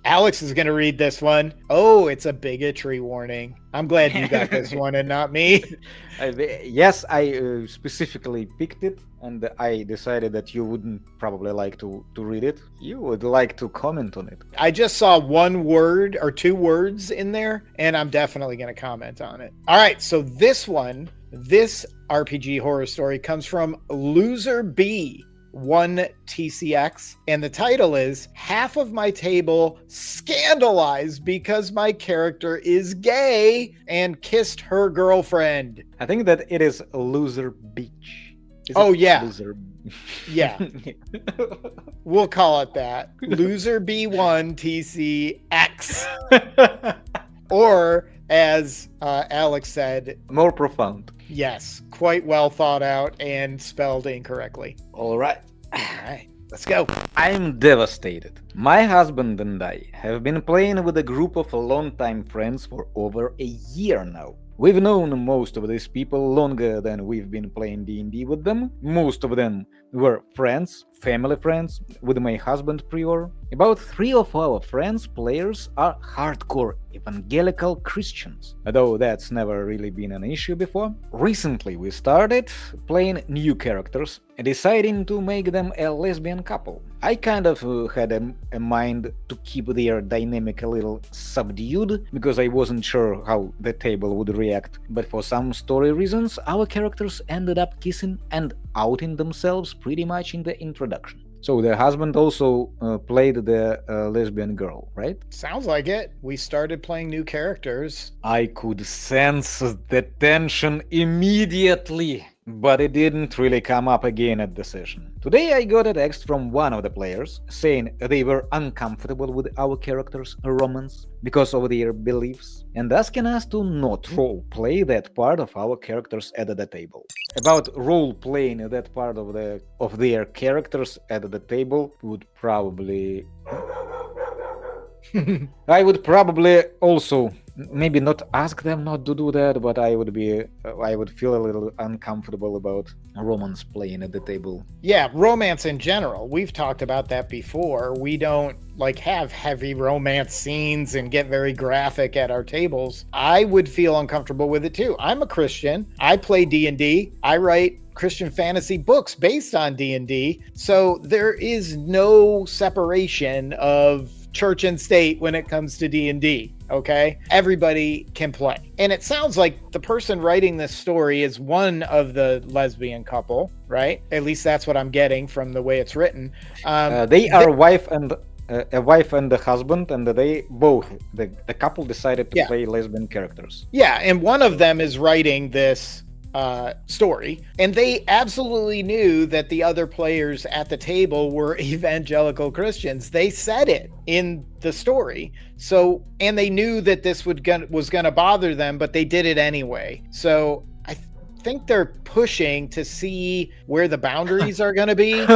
Alex is going to read this one. Oh, it's a bigotry warning. I'm glad you got this one and not me. Yes, I specifically picked it, and I decided that you wouldn't probably like to read it. You would like to comment on it. I just saw one word or two words in there, and I'm definitely going to comment on it. All right, so this RPG horror story comes from Loser B. 1 TCX, and the title is Half of My Table Scandalized Because My Character is Gay and Kissed Her Girlfriend. I think that it is Loser Beach. Yeah. Loser. Yeah. We'll call it that. Loser B1 TCX. Or, as Alex said, more profound. Yes, quite well thought out and spelled incorrectly. All right, let's go. I'm devastated. My husband and I have been playing with a group of longtime friends for over a year now. We've known most of these people longer than we've been playing D&D with them. Most of them were friends, family friends, with my husband prior. About 3 of our friends players are hardcore evangelical Christians, though that's never really been an issue before. Recently we started playing new characters, deciding to make them a lesbian couple. I kind of had a mind to keep their dynamic a little subdued, because I wasn't sure how the table would react, but for some story reasons our characters ended up kissing and outing themselves pretty much in the introduction. So the husband also played the lesbian girl, right? Sounds like it. We started playing new characters. I could sense the tension immediately, but it didn't really come up again at the session. Today I got a text from one of the players saying they were uncomfortable with our characters' romance because of their beliefs, and asking us to not role-play that part of our characters at the table. About role-playing that part of their characters at the table would probably... I would probably also maybe not ask them not to do that, but I would feel a little uncomfortable about romance playing at the table. Yeah, romance in general. We've talked about that before. We don't have heavy romance scenes and get very graphic at our tables. I would feel uncomfortable with it too. I'm a Christian. I play D&D. I write Christian fantasy books based on D&D. So there is no separation of church and state when it comes to D&D. Okay, everybody can play. And it sounds like the person writing this story is one of the lesbian couple, right? At least that's what I'm getting from the way it's written. They are a wife and a husband, and they both, the couple decided to play lesbian characters. Yeah, and one of them is writing this story, and they absolutely knew that the other players at the table were evangelical Christians. They said it in the story. So, and they knew that this was gonna bother them, but they did it anyway. So I think they're pushing to see where the boundaries are gonna be.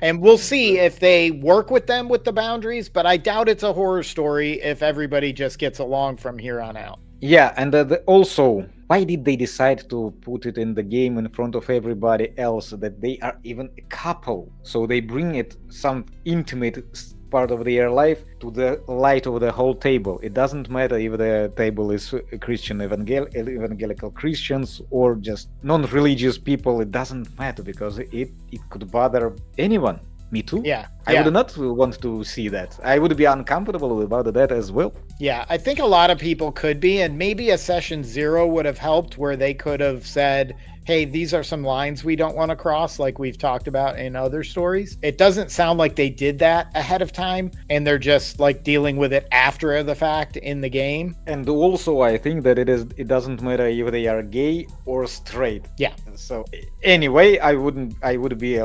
And we'll see if they work with them with the boundaries, but I doubt it's a horror story if everybody just gets along from here on out. Yeah, and also, why did they decide to put it in the game in front of everybody else that they are even a couple? So they bring it some intimate part of their life to the light of the whole table. It doesn't matter if the table is Christian evangelical Christians or just non-religious people. It doesn't matter because it could bother anyone. Me too. Yeah. I would not want to see that. I would be uncomfortable about that as well. Yeah, I think a lot of people could be, and maybe a session 0 would have helped, where they could have said, hey, these are some lines we don't want to cross, like we've talked about in other stories. It doesn't sound like they did that ahead of time, and they're just dealing with it after the fact in the game. And also, I think that it doesn't matter if they are gay or straight. Yeah. So anyway, I would be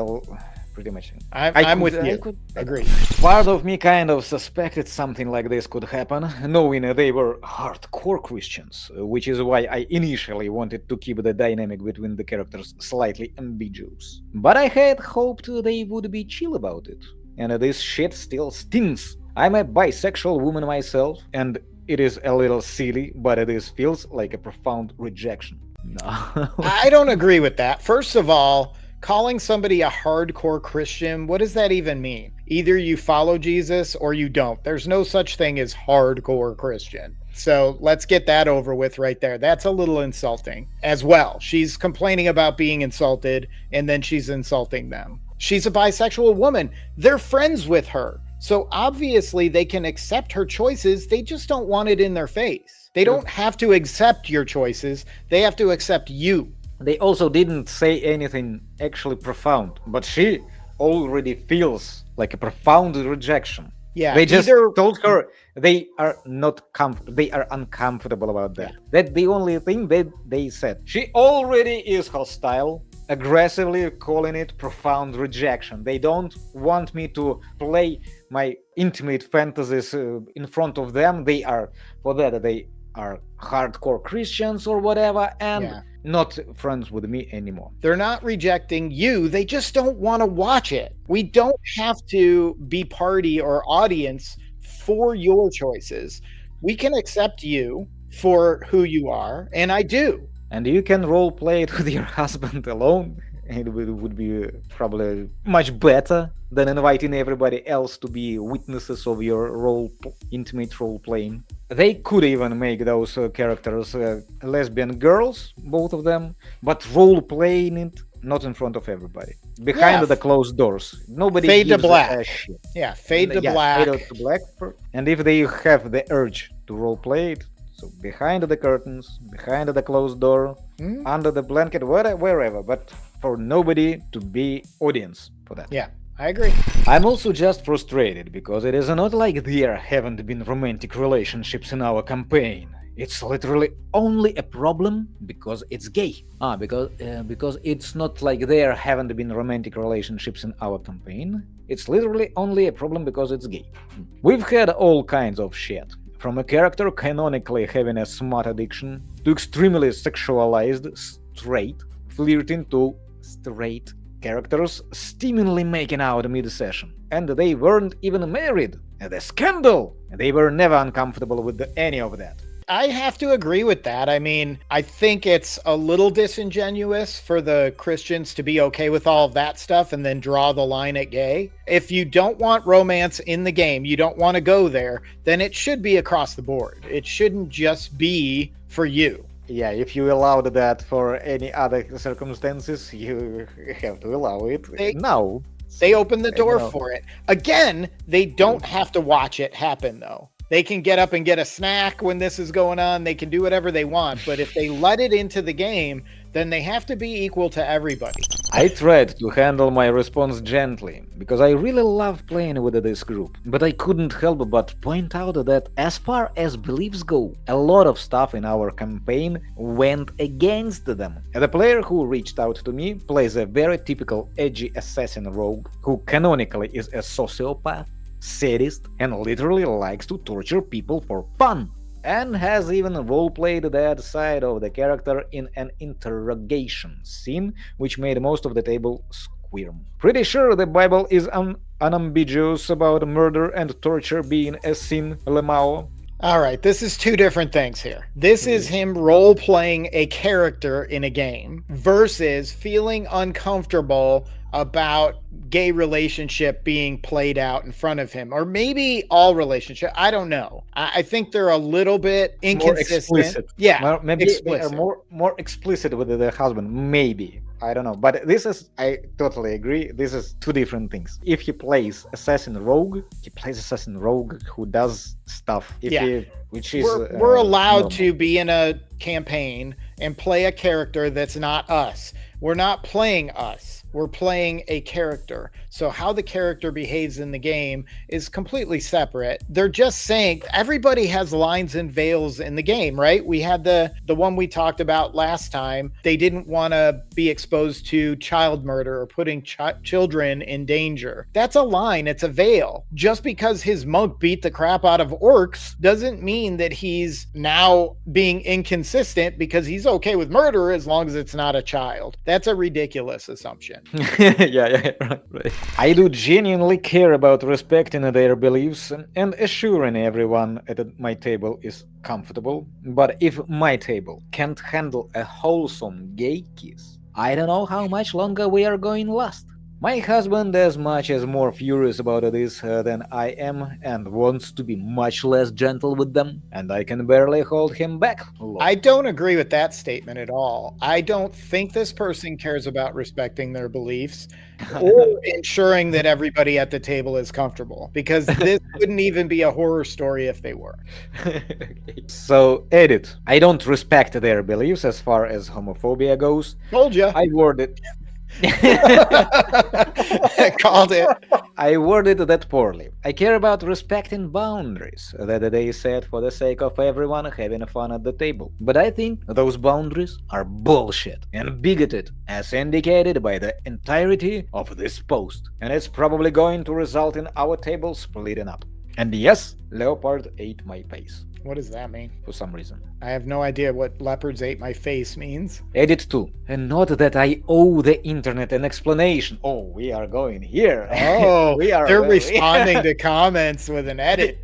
pretty much. I'm with you. Agree. Part of me kind of suspected something like this could happen, knowing they were hardcore Christians, which is why I initially wanted to keep the dynamic between the characters slightly ambiguous. But I had hoped they would be chill about it, and this shit still stings. I'm a bisexual woman myself, and it is a little silly, but it feels like a profound rejection. No. I don't agree with that. First of all, calling somebody a hardcore Christian, what does that even mean? Either you follow Jesus or you don't. There's no such thing as hardcore Christian. So let's get that over with right there. That's a little insulting as well. She's complaining about being insulted and then she's insulting them. She's a bisexual woman. They're friends with her. So obviously they can accept her choices. They just don't want it in their face. They don't have to accept your choices. They have to accept you. They also didn't say anything actually profound, but she already feels like a profound rejection. Yeah, They just told her they are not they are uncomfortable about that. Yeah. That's the only thing that they said. She already is hostile, aggressively calling it profound rejection. They don't want me to play my intimate fantasies in front of them. They are hardcore Christians or whatever, and not friends with me anymore. They're not rejecting you. They just don't want to watch it. We don't have to be party or audience for your choices. We can accept you for who you are, and I do. And you can role play it with your husband alone. It would be probably much better than inviting everybody else to be witnesses of your intimate role playing. They could even make those characters lesbian girls, both of them, but role playing it not in front of everybody, behind the closed doors. Nobody fade gives to black. a shit. Yeah, fade to black. Fade to black. And if they have the urge to role play it, so behind the curtains, behind the closed door, under the blanket, wherever, but for nobody to be audience for that. Yeah, I agree. I'm also just frustrated because it is not like there haven't been romantic relationships in our campaign. It's literally only a problem because it's gay. Because it's not like there haven't been romantic relationships in our campaign. It's literally only a problem because it's gay. We've had all kinds of shit. From a character canonically having a smut addiction, to extremely sexualized, straight, flirting to straight characters steamingly making out mid-session. And they weren't even married. And a scandal! They were never uncomfortable with any of that. I have to agree with that. I mean, I think it's a little disingenuous for the Christians to be okay with all of that stuff and then draw the line at gay. If you don't want romance in the game, you don't want to go there, then it should be across the board. It shouldn't just be for you. Yeah, if you allowed that for any other circumstances, you have to allow it now. They open the door for it. Again, they don't have to watch it happen, though. They can get up and get a snack when this is going on. They can do whatever they want. But if they let it into the game, then they have to be equal to everybody. I tried to handle my response gently, because I really love playing with this group. But I couldn't help but point out that as far as beliefs go, a lot of stuff in our campaign went against them. The player who reached out to me plays a very typical edgy assassin rogue, who canonically is a sociopath, sadist, and literally likes to torture people for fun, and has even roleplayed that side of the character in an interrogation scene, which made most of the table squirm. Pretty sure the Bible is unambiguous about murder and torture being a sin, Lemao. All right, this is two different things here. This is him role-playing a character in a game versus feeling uncomfortable about gay relationship being played out in front of him, or maybe all relationship. I don't know. I think they're a little bit inconsistent. More explicit. Yeah, maybe explicit. They are more explicit with the husband. Maybe. I don't know. But this is, I totally agree. This is two different things. If he plays Assassin Rogue, he plays Assassin Rogue who does stuff. We're allowed normal to be in a campaign and play a character that's not us. We're not playing us. We're playing a character. So how the character behaves in the game is completely separate. They're just saying everybody has lines and veils in the game, right? We had the one we talked about last time. They didn't want to be exposed to child murder or putting children in danger. That's a line. It's a veil. Just because his monk beat the crap out of orcs doesn't mean that he's now being inconsistent because he's okay with murder as long as it's not a child. That's a ridiculous assumption. yeah, right. I do genuinely care about respecting their beliefs and assuring everyone at my table is comfortable. But if my table can't handle a wholesome gay kiss, I don't know how much longer we are going to last. My husband is much as more furious about this than I am and wants to be much less gentle with them, and I can barely hold him back. I don't agree with that statement at all. I don't think this person cares about respecting their beliefs or ensuring that everybody at the table is comfortable, because this wouldn't even be a horror story if they were. So, edit. I don't respect their beliefs as far as homophobia goes. Told you. I worded Called it. I worded that poorly. I care about respecting boundaries that they set for the sake of everyone having fun at the table. But I think those boundaries are bullshit and bigoted, as indicated by the entirety of this post. And it's probably going to result in our table splitting up. And yes, Leopard ate my face. What does that mean? For some reason. I have no idea what leopards ate my face means. Edit 2. And not that I owe the internet an explanation. Oh, we are going here. Oh, they're responding to comments with an edit.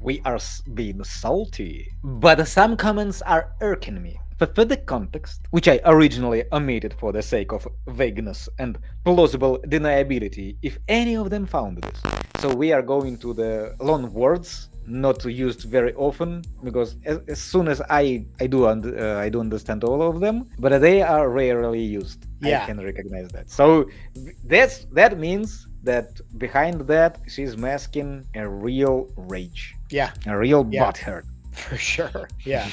We are being salty. But some comments are irking me. For further context, which I originally omitted for the sake of vagueness and plausible deniability, if any of them found this. So we are going to the long words, not used very often, because as soon as I do understand all of them, but they are rarely used. Yeah. I can recognize that. So that means that behind that she's masking a real rage. Yeah. A real Yeah. butthurt. For sure. Yeah.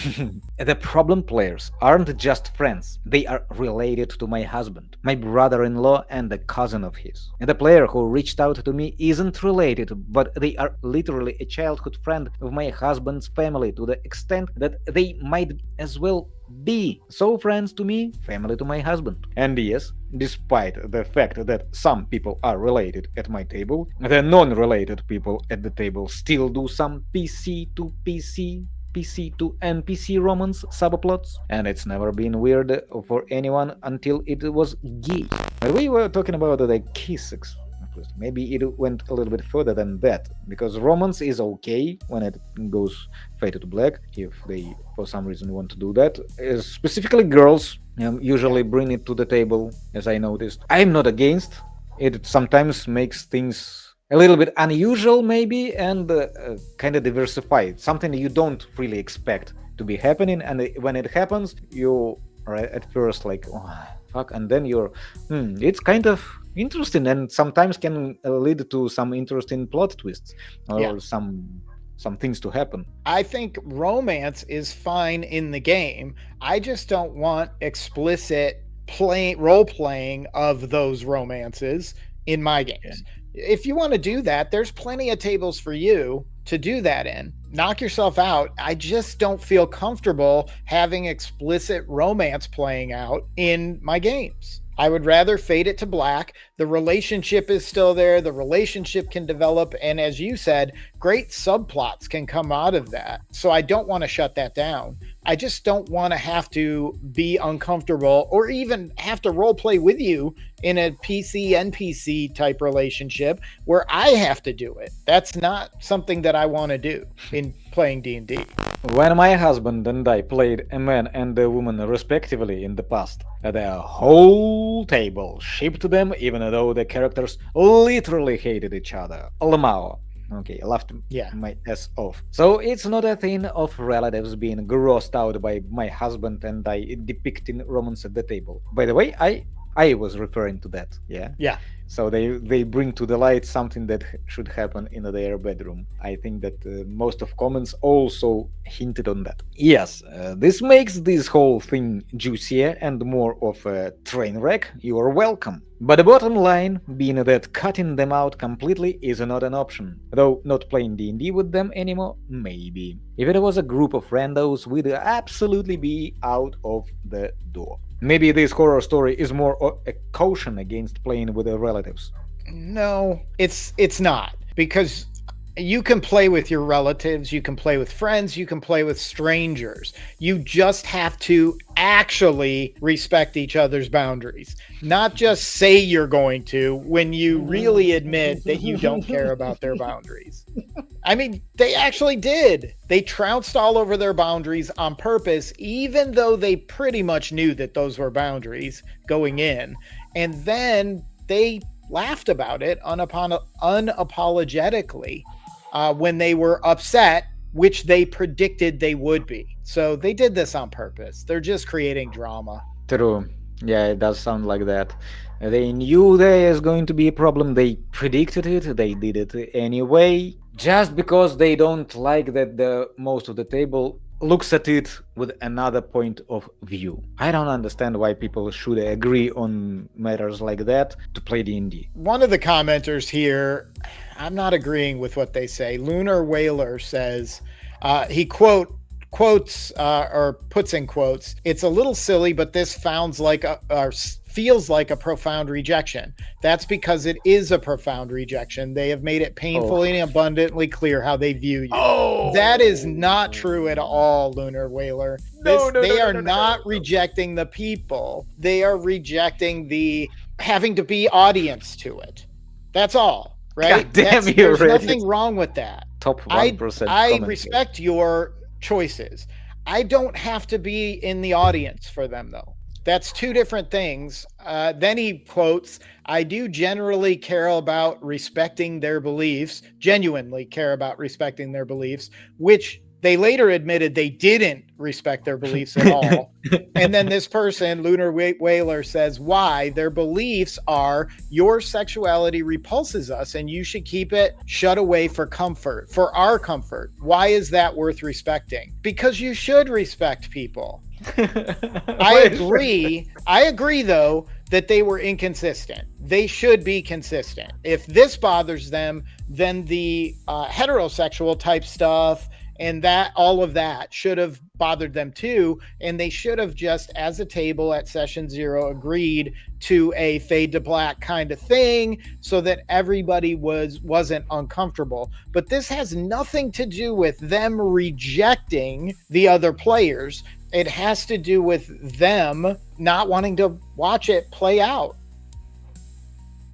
The problem players aren't just friends, they are related to my husband, my brother-in-law, and a cousin of his. And the player who reached out to me isn't related, but they are literally a childhood friend of my husband's family to the extent that they might as well be so friends to me, family to my husband. And yes, despite the fact that some people are related at my table, the non-related people at the table still do some PC to PC to NPC romance subplots, and it's never been weird for anyone until it was gay. But we were talking about the kiss. Maybe it went a little bit further than that, because romance is okay when it goes fade to black, if they for some reason want to do that. Specifically girls usually bring it to the table, as I noticed. I'm not against it. Sometimes makes things a little bit unusual maybe, and kind of diversified, something you don't really expect to be happening, and when it happens you are at first like, oh, fuck, and then you're it's kind of interesting, and sometimes can lead to some interesting plot twists or some things to happen. I think romance is fine in the game. I just don't want explicit role playing of those romances in my games. If you want to do that, there's plenty of tables for you to do that in. Knock yourself out. I just don't feel comfortable having explicit romance playing out in my games. I would rather fade it to black. The relationship is still there. The relationship can develop. And as you said, great subplots can come out of that. So I don't want to shut that down. I just don't want to have to be uncomfortable or even have to role play with you in a PC NPC type relationship where I have to do it. That's not something that I want to do in playing D&D. When my husband and I played a man and a woman respectively in the past, the whole table shipped them even though the characters literally hated each other. Lamao. Okay, I laughed my ass off. So it's not a thing of relatives being grossed out by my husband and I depicting romance at the table. By the way, I was referring to that. Yeah. So they bring to the light something that should happen in their bedroom. I think that most of comments also hinted on that. Yes, this makes this whole thing juicier and more of a train wreck. You are welcome. But the bottom line being that cutting them out completely is not an option. Though not playing D&D with them anymore, maybe. If it was a group of randos, we'd absolutely be out of the door. Maybe this horror story is more a caution against playing with the relatives. No, it's not. Because You can play with your relatives, you can play with friends, you can play with strangers. You just have to actually respect each other's boundaries, not just say you're going to when you really admit that you don't care about their boundaries. I mean, they actually did. They trounced all over their boundaries on purpose, even though they pretty much knew that those were boundaries going in. And then they laughed about it unapologetically when they were upset, which they predicted they would be. So they did this on purpose. They're just creating drama. True. Yeah, it does sound like that. They knew there is going to be a problem. They predicted it. They did it anyway. Just because they don't like that the most of the table looks at it with another point of view. I don't understand why people should agree on matters like that to play D&D. One of the commenters here, I'm not agreeing with what they say. Lunar Whaler says, he quotes or puts in quotes, "It's a little silly, but this feels like a profound rejection. That's because it is a profound rejection. They have made it painfully and abundantly clear how they view you." That is not true at all, Lunar Whaler. They are not rejecting the people. They are rejecting the having to be audience to it. That's all, right? God damn you, There's Reddit. nothing wrong with that. Top 1% I respect your choices. I don't have to be in the audience for them, though. That's two different things. Then he quotes, "I do generally care about respecting their beliefs, genuinely care about respecting their beliefs," which they later admitted they didn't respect their beliefs at all. And then this person, Lunar Whaler, says, "Why? Their beliefs are your sexuality repulses us and you should keep it shut away for comfort, for our comfort. Why is that worth respecting?" Because you should respect people. I agree, though, that they were inconsistent. They should be consistent. If this bothers them, then the heterosexual type stuff and that all of that should have bothered them too, and they should have just, as a table at session 0, agreed to a fade to black kind of thing so that everybody wasn't uncomfortable. But this has nothing to do with them rejecting the other players. It has to do with them not wanting to watch it play out.